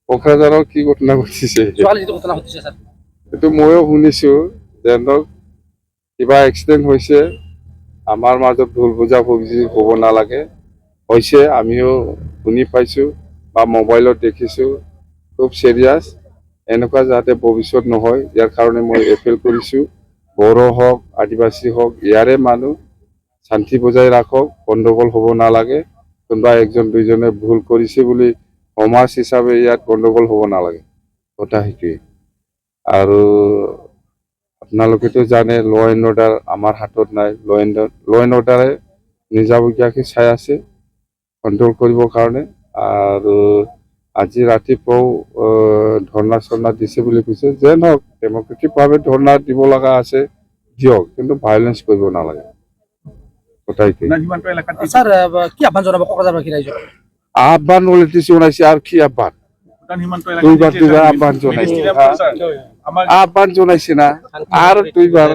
কোকৰাঝাৰৰ কি ঘটনা ঘটিছে যোৱাকালি যিটো ঘটনা ঘটিছে স্যাৰ এইটো ময়ো শুনিছো যে কিবা এক্সিডেণ্ট হৈছে আমাৰ মাজত ভুল বুজাবুজি হ'ব নালাগে হৈছে আমিও শুনি পাইছো বা মোবাইলত দেখিছো খুব চিৰিয়াছ এনেকুৱা যাতে ভৱিষ্যত নহয় ইয়াৰ কাৰণে মই এপিল কৰিছো বড়ো হওক আদিবাসী হওক ইয়াৰে মানুহ শান্তি বজাই ৰাখক গণ্ডগোল হ'ব নালাগে কোনোবা একজন দুইজনে ভুল কৰিছে বুলি সমাজ হিচাপে ইয়াত গণ্ডগোল হ'ব নালাগে কথা সেইটোৱে আৰু আপোনালোকেতো জানে ল এণ্ড অৰ্ডাৰ আমাৰ হাতত নাই ল এণ্ড অৰ্ডাৰে নিজাববীয়াকৈ চাই আছে কণ্ট্ৰল কৰিবৰ কাৰণে আৰু আজি ৰাতিপুৱাও ধৰ্ণা চৰ্ণা দিছে বুলি কৈছে যে নহওক ডেমক্ৰেটিকভাৱে ধৰ্ণা দিব লগা আছে দিয়ক কিন্তু ভাইলেঞ্চ কৰিব নালাগে কথাই স্যার কি আহ্বান জানাবো কোকরাঝারবাসী রাইজক আহ্বান অলরেডি জনাইছে আর কি আহ্বান দুইবার আহ্বান জনাইছে আহ্বান জনাইছে না আর দুইবার